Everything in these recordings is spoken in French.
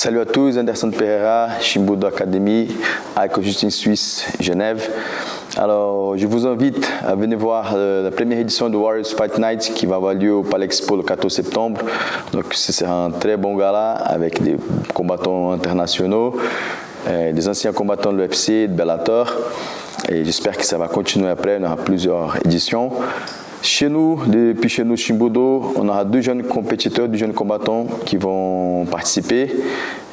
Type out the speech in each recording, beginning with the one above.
Salut à tous, Anderson Pereira, Chimbudo Academy, avec Justin Suisse, Genève. Alors, je vous invite à venir voir la première édition de Warriors Fight Night qui va avoir lieu au Palais Expo le 14 septembre. Donc, ce sera un très bon gala avec des combattants internationaux, des anciens combattants de l'UFC, de Bellator. Et j'espère que ça va continuer après, on aura plusieurs éditions. Depuis chez nous, Chimbudo, on aura 2 jeunes compétiteurs, 2 jeunes combattants qui vont participer.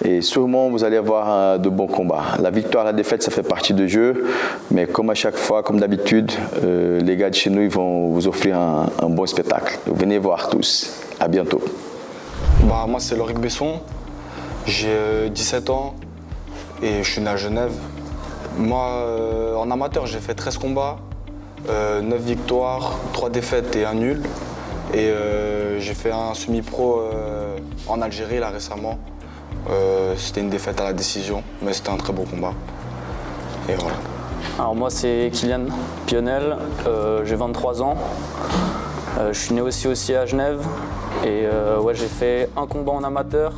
Et sûrement, vous allez avoir de bons combats. La victoire, la défaite, ça fait partie du jeu. Mais comme à chaque fois, comme d'habitude, les gars de chez nous, ils vont vous offrir un bon spectacle. Donc, venez voir tous. À bientôt. Moi, c'est Loric Besson. J'ai 17 ans et je suis né à Genève. Moi, en amateur, j'ai fait 13 combats. 9 victoires, 3 défaites et 1 nul. Et j'ai fait un semi-pro en Algérie là récemment. C'était une défaite à la décision, mais c'était un très beau combat. Et voilà. Alors moi c'est Kylian Pionel, j'ai 23 ans. Je suis né aussi à Genève. Et j'ai fait un combat en amateur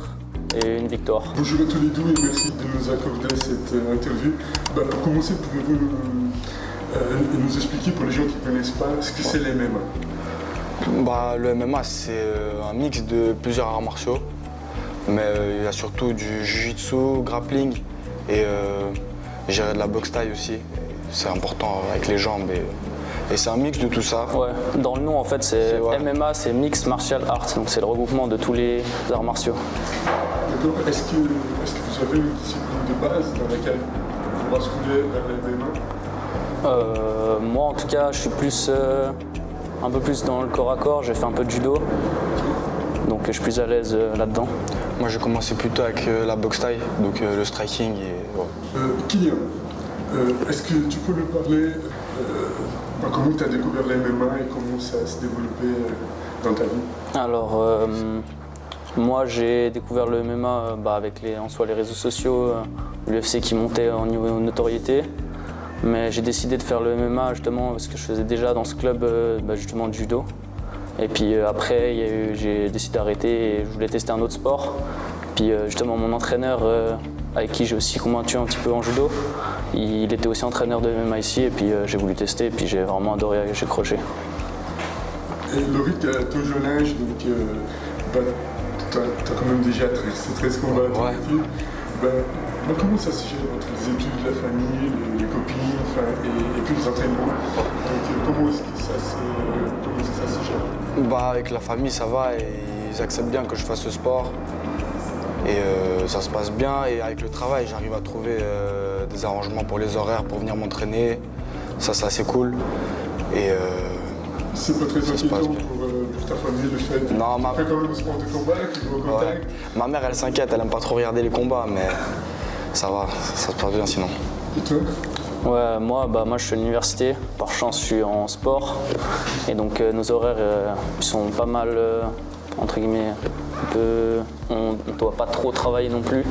et une victoire. Bonjour à tous les deux et merci de nous accorder cette interview. Pour commencer, pouvez-vous nous expliquer pour les gens qui ne connaissent pas ce que c'est l'MMA? Le MMA c'est un mix de plusieurs arts martiaux, mais il y a surtout du jiu-jitsu, grappling et gérer de la boxe thaï aussi. C'est important avec les jambes et c'est un mix de tout ça. Ouais, dans le nom en fait c'est MMA, c'est Mixed Martial Arts, donc c'est le regroupement de tous les arts martiaux. D'accord, est-ce que vous avez une discipline de base dans laquelle vous basculez vers l'MMA? Moi en tout cas je suis un peu plus dans le corps à corps, j'ai fait un peu de judo, donc je suis plus à l'aise là-dedans. Moi j'ai commencé plutôt avec la boxe thaï, donc le striking et Kylian, est-ce que tu peux nous parler comment tu as découvert l'MMA et comment ça s'est développé dans ta vie? Alors moi j'ai découvert le MMA avec en soi les réseaux sociaux, l'UFC qui montait en niveau de notoriété. Mais j'ai décidé de faire le MMA justement parce que je faisais déjà dans ce club justement de judo. Et puis après j'ai décidé d'arrêter et je voulais tester un autre sport. Puis justement mon entraîneur avec qui j'ai aussi combattu un petit peu en judo, il était aussi entraîneur de MMA ici et puis j'ai voulu tester et puis j'ai vraiment adoré, j'ai croché. Et Loric, à ton jeune âge, donc tu as quand même déjà 13 combats à ton actif. Comment ça se gère entre les études, la famille, les copines, et puis les entraînements? Donc comment est-ce que ça se gère? Avec la famille ça va et ils acceptent bien que je fasse ce sport. Et ça se passe bien et avec le travail j'arrive à trouver des arrangements pour les horaires pour venir m'entraîner. Ça c'est assez cool. Et c'est pas très inquiétant pour ta famille le fait de faire quand même le sport de combat, qui va au contact? Ma mère elle s'inquiète, elle aime pas trop regarder les combats mais ça va, ça se passe bien sinon. Et toi? Ouais, moi je suis à l'université, par chance je suis en sport et donc nos horaires sont pas mal entre guillemets on ne doit pas trop travailler non plus.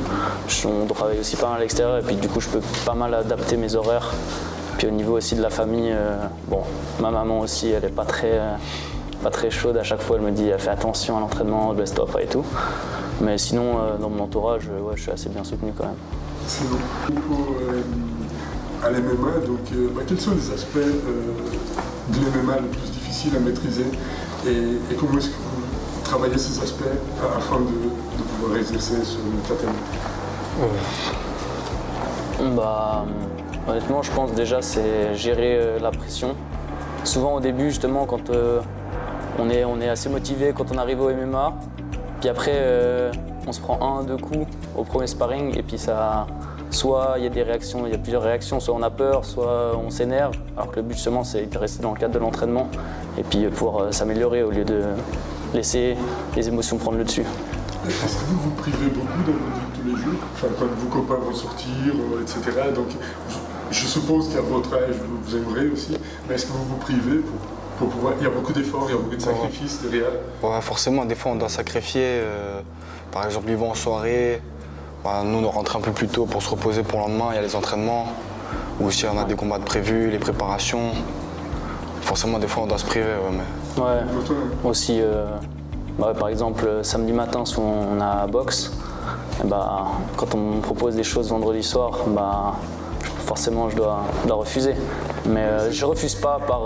On travaille aussi pas mal à l'extérieur et puis du coup je peux pas mal adapter mes horaires. Puis au niveau aussi de la famille, ma maman aussi elle est pas très chaude, à chaque fois elle me dit fais attention à l'entraînement, blesse-toi pas et tout. Mais sinon dans mon entourage, je suis assez bien soutenu quand même. C'est bon. À l'MMA, donc quels sont les aspects de l'MMA les plus difficiles à maîtriser et comment est-ce que vous travaillez ces aspects afin de pouvoir exercer sur le tatami? Honnêtement, je pense déjà c'est gérer la pression. Souvent au début, justement, quand on est assez motivé quand on arrive au MMA, puis après on se prend 1-2 coups au premier sparring et puis ça, soit il y a des réactions, il y a plusieurs réactions, soit on a peur, soit on s'énerve. Alors que le but justement c'est de rester dans le cadre de l'entraînement et puis pouvoir s'améliorer au lieu de laisser les émotions prendre le dessus. Est-ce que vous vous privez beaucoup dans votre vie de tous les jours? Quand vos copains vont sortir, etc. Donc je suppose qu'à votre âge vous aimerez aussi, mais est-ce que vous vous privez pour pouvoir... Il y a beaucoup d'efforts, il y a beaucoup de sacrifices derrière. Ouais, forcément, des fois on doit sacrifier. Par exemple, ils vont en soirée. Nous, on rentre un peu plus tôt pour se reposer pour le lendemain. Il y a les entraînements. Ou si on a des combats de prévus, les préparations. Forcément, des fois, on doit se priver. Ouais. Aussi, par exemple, samedi matin, on a boxe. et bah, quand on me propose des choses vendredi soir, bah, forcément je dois refuser. Mais je refuse pas par...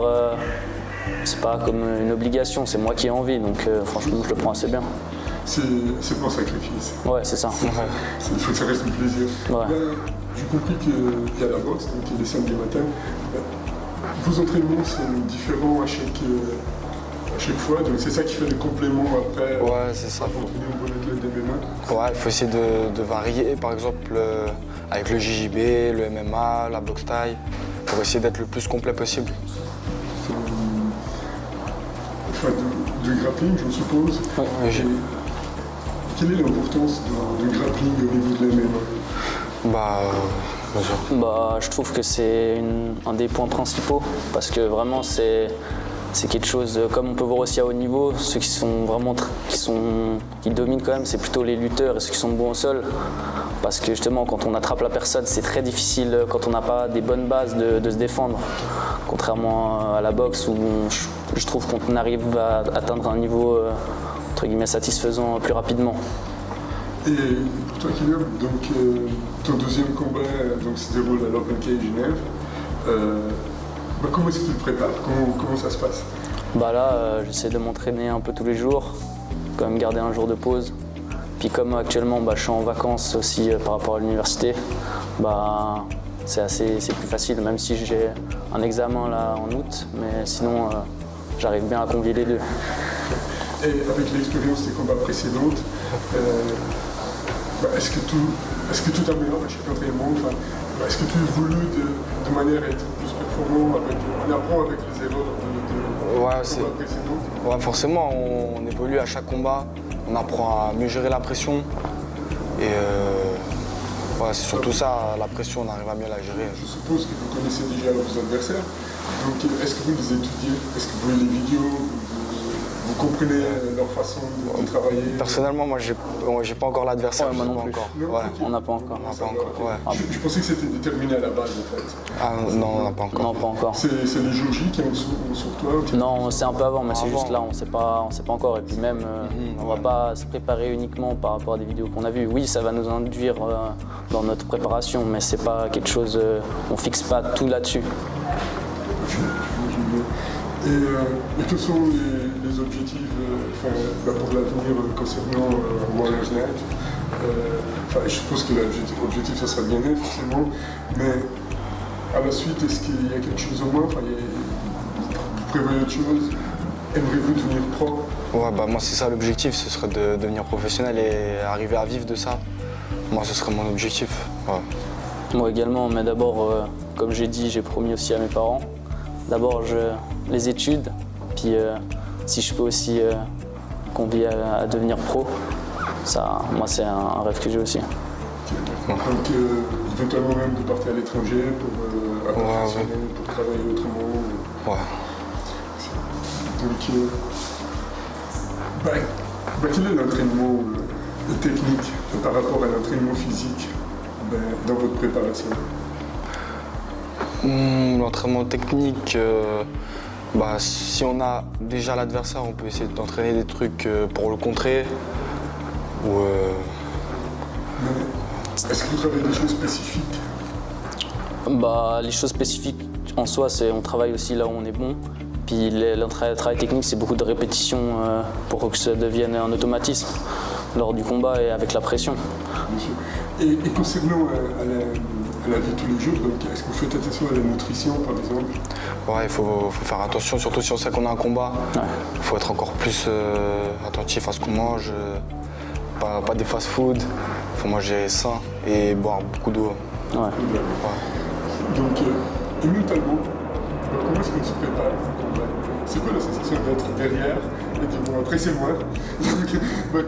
c'est pas comme une obligation, c'est moi qui ai envie, donc franchement je le prends assez bien. C'est pas un sacrifice. Ouais, c'est ça. Il faut que ça reste un plaisir. Ouais. J'ai compris qu'il y a la boxe, donc il y a les samedis matins. Vos entraînements sont différents à chaque fois, donc c'est ça qui fait le complément après. Ouais, c'est ça. Pour devenir un bon athlète d'MMA. Ouais, il faut essayer de varier, par exemple avec le JJB, le MMA, la boxe taille, pour essayer d'être le plus complet possible. Enfin, du grappling, je suppose. Ouais, quelle est l'importance du grappling au niveau de l'MMA? Bien sûr. Bah, je trouve que c'est un des points principaux parce que vraiment c'est quelque chose, comme on peut voir aussi à haut niveau, ceux qui sont vraiment qui dominent quand même, c'est plutôt les lutteurs et ceux qui sont bons au sol. Parce que justement, quand on attrape la personne, c'est très difficile quand on n'a pas des bonnes bases de se défendre. Contrairement à la boxe où je trouve qu'on arrive à atteindre un niveau entre guillemets satisfaisant plus rapidement. Et pour toi, Kylian, donc ton deuxième combat se déroule à l'Open Cage Genève. Comment est-ce que tu le prépares? Comment ça se passe? Bah là, j'essaie de m'entraîner un peu tous les jours, quand même garder un jour de pause. Puis comme actuellement je suis en vacances aussi par rapport à l'université, c'est plus facile, même si j'ai un examen là en août, mais sinon j'arrive bien à combiner les deux. Et avec l'expérience des combats précédents, est-ce que tout t'améliore à chaque entraînement? Est-ce que tu évolues de manière à être plus performant? On apprend avec les erreurs de combats précédents? Ouais, forcément, on évolue à chaque combat, on apprend à mieux gérer la pression. Et c'est surtout ça, la pression, on arrive à mieux la gérer. Je suppose que vous connaissez déjà vos adversaires. Donc est-ce que vous les étudiez? Est-ce que vous voyez les vidéos? Vous comprenez leur façon de travailler? Personnellement, moi, j'ai pas encore l'adversaire. Ouais, moi non plus. Encore. Non, Ouais. On n'a pas encore. On n'a pas encore. Ouais. Je pensais que c'était déterminé à la base en fait. Ah non, on n'a pas encore. Non, pas encore. C'est les jours J qui ont sur toi? Non, c'est un peu avant, mais c'est Avant. juste là, on sait pas encore. Et puis même, on va pas se préparer uniquement par rapport à des vidéos qu'on a vues. Oui, ça va nous induire dans notre préparation, mais c'est pas quelque chose, on fixe pas tout là-dessus. Et quels sont les objectifs pour l'avenir concernant Warriors Night? Je suppose que l'objectif, ça sera de gagner forcément, mais à la suite, est-ce qu'il y a quelque chose au moins? Vous prévoyez autre chose? Aimeriez-vous devenir pro? Ouais, moi, c'est ça l'objectif, ce serait de devenir professionnel et arriver à vivre de ça. Moi, ce serait mon objectif. Ouais. Moi également, mais d'abord, comme j'ai dit, j'ai promis aussi à mes parents. D'abord, les études, puis si je peux aussi convier à devenir pro, ça, moi, c'est un rêve que j'ai aussi. Donc, éventuellement même de partir à l'étranger pour travailler autrement. Ouais. Donc, quel est l'entraînement technique par rapport à l'entraînement physique dans votre préparation? L'entraînement technique, si on a déjà l'adversaire, on peut essayer d'entraîner des trucs pour le contrer. Est-ce que vous travaillez des choses spécifiques? Les choses spécifiques en soi, c'est on travaille aussi là où on est bon. Puis le travail technique, c'est beaucoup de répétitions pour que ça devienne un automatisme lors du combat et avec la pression. Et concernant à la vie de tous les jours, est-ce que vous faites attention à la nutrition par exemple? Ouais, il faut faire attention, surtout si on sait qu'on a un combat. Ouais. Il faut être encore plus attentif à ce qu'on mange, pas des fast-food. Il faut manger sain et boire beaucoup d'eau. Ouais. Donc, et mentalement, comment est-ce qu'on se prépare pour le combat? C'est quoi la sensation d'être derrière et de dire bon après c'est moi?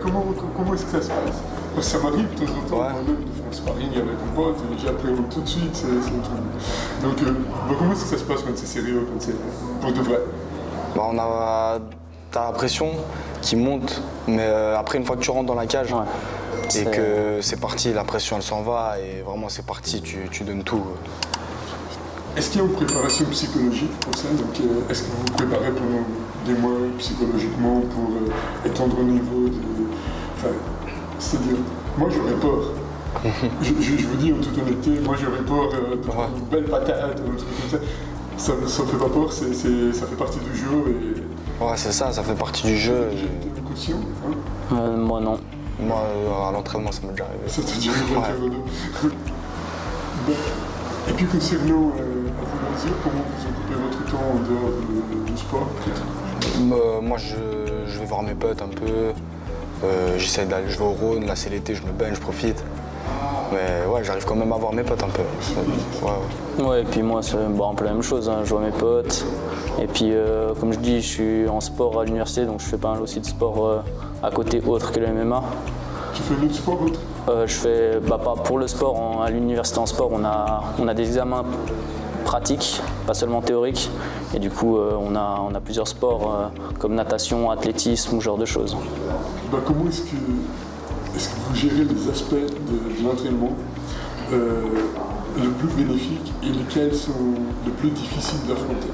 Comment est-ce que ça se passe? Parce que ça m'arrive de temps en temps, moi-même, de faire un sparring avec un pote et j'appréhende tout de suite, c'est un truc. Donc comment est-ce que ça se passe quand c'est sérieux, quand c'est pour de vrai? T'as la pression qui monte, mais après une fois que tu rentres dans la cage et que c'est parti, la pression elle s'en va et vraiment c'est parti, tu donnes tout. Est-ce qu'il y a une préparation psychologique pour ça? Donc, est-ce que vous vous préparez pendant des mois psychologiquement pour étendre au niveau de... c'est-à-dire, Moi, j'aurais peur. Je vous dis en toute honnêteté, moi, j'aurais peur d'une belle patate ou un truc comme ça. Ça me fait pas peur, ça fait partie du jeu. Et... Ouais, c'est ça fait partie du jeu. T'es conscient, hein? Moi non. Moi, à l'entraînement, ça m'est déjà arrivé. Ça t'est déjà arrivé. Ben, et puis concernant à vous loisirs, comment vous occupez votre temps en dehors du sport peut-être? Moi, je vais voir mes potes un peu. J'essaie d'aller jouer au Rhône. Là, c'est l'été, je me baigne, je profite. Mais ouais, j'arrive quand même à voir mes potes un peu. Ouais, et puis moi, c'est un peu la même chose. Hein. Je vois mes potes. Et puis, comme je dis, je suis en sport à l'université, donc je fais pas mal aussi de sport à côté autre que le MMA. Tu fais autre sport autre? Je fais, pas pour le sport, à l'université en sport, on a des examens pratiques, pas seulement théoriques. Et du coup, on a plusieurs sports comme natation, athlétisme ou ce genre de choses. Comment est-ce que vous gérez les aspects de l'entraînement le plus bénéfiques et lesquels sont le plus difficiles d'affronter?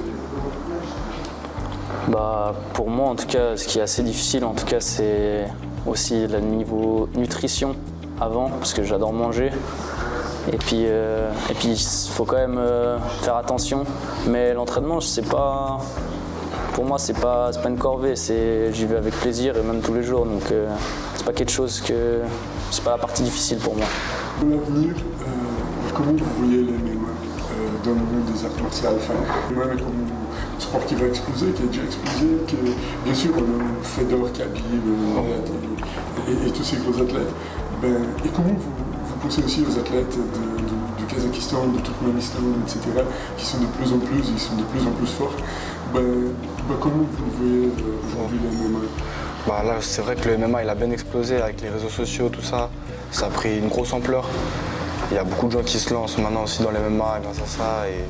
Pour moi, en tout cas, ce qui est assez difficile, en tout cas, c'est aussi le niveau nutrition avant, parce que j'adore manger. Et puis, il faut quand même faire attention. Mais l'entraînement, pour moi, c'est pas une corvée. J'y vais avec plaisir et même tous les jours. Donc, c'est pas quelque chose c'est pas la partie difficile pour moi. Pour l'avenir, comment vous voyez les MMA dans le monde des arts martiaux? Le MMA comme un sport qui va exploser, qui a déjà explosé, bien sûr, on a Fedor, Khabib et tous ces gros athlètes. Et comment vous pensez aussi aux athlètes du Kazakhstan, de Turkménistan, etc., qui sont de plus en plus forts? Comment vous voyez aujourd'hui le MMA? Là, c'est vrai que le MMA il a bien explosé avec les réseaux sociaux, tout ça. Ça a pris une grosse ampleur. Il y a beaucoup de gens qui se lancent maintenant aussi dans le MMA grâce à ça. Et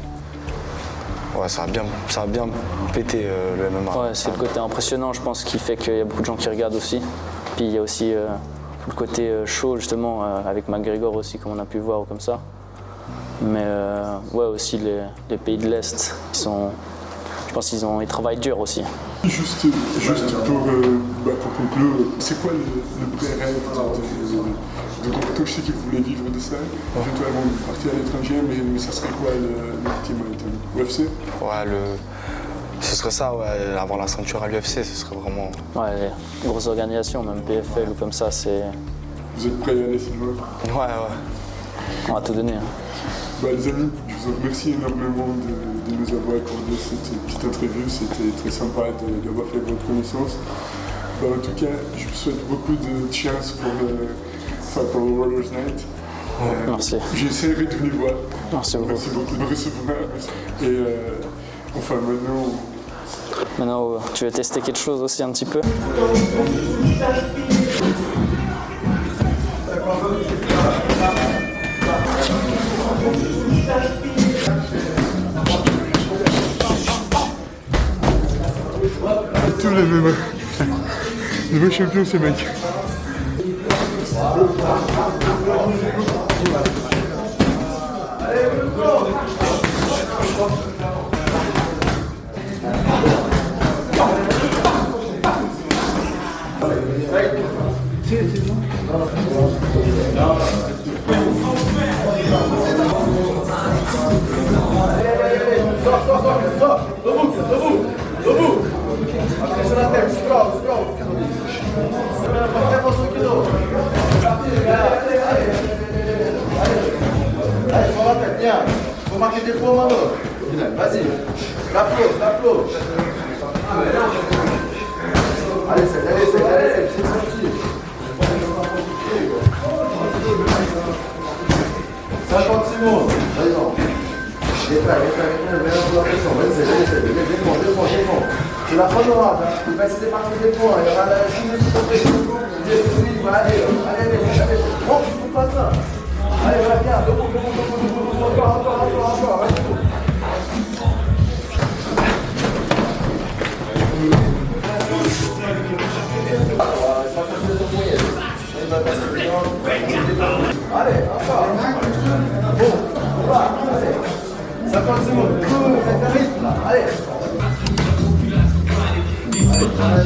ouais, ça a bien pété le MMA. Ouais, c'est le côté impressionnant, je pense, qui fait qu'il y a beaucoup de gens qui regardent aussi. Puis il y a aussi tout le côté chaud, justement, avec McGregor aussi, comme on a pu voir, comme ça. Mais ouais, aussi les pays de l'Est, je pense qu'ils travaillent dur aussi. Juste pour conclure, c'est quoi le vrai rêve de Roberto? Je sais qu'il voulait vivre de ça, éventuellement partir à l'étranger, mais ça serait quoi l'ultimate item? UFC? Ouais, ce serait ça, ouais, avoir la ceinture à l'UFC, ce serait vraiment... Ouais, les grosses organisations, même PFL ou comme ça, c'est... Vous êtes prêts à aller si loin? Ouais. On va tout donner. Hein. Les amis, je vous remercie énormément de nous avoir accordé cette petite interview. C'était très sympa d'avoir fait votre connaissance. En tout cas, je vous souhaite beaucoup de chance pour le Warriors Night. Merci. J'essaierai de venir voir. Merci beaucoup. Merci beaucoup de me recevoir. Et maintenant, tu veux tester quelque chose aussi un petit peu? Tous les mêmes. Nouveau champion, ces mecs. Faut marquer des points, Mano. Vas-y, l'applause. Allez, c'est sorti. Ça chante Simon. Vas-y, non. Déprès, la pression. Vas-y, c'est la fin d'orade. Il va essayer de marquer des points. Il y aura la chimie qui peut pression. Allez, prends, tu ne fais pas ça. Allez, voilà, viens, encore, vas-y. Allez, encore. Bon, on va, allez. 50 secondes, faites un rythme, là, allez. Allez,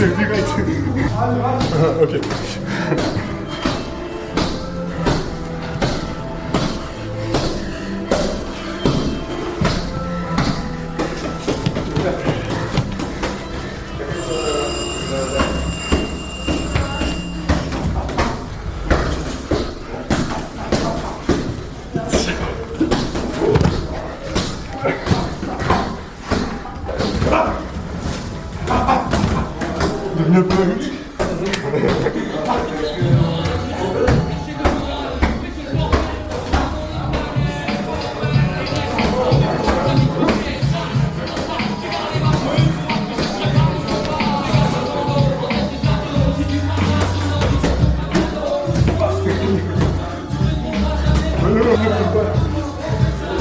C'est direct. Ok. Ne plus.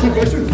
C'est pas chute.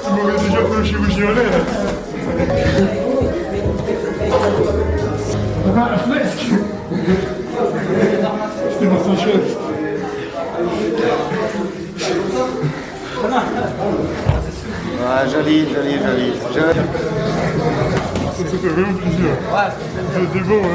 Tu m'aurais déjà fait le chirurgien là. Ah, presque. C'était ma seule chose. Ah, joli. Ça fait vraiment plaisir. Ouais, c'était bon. Hein.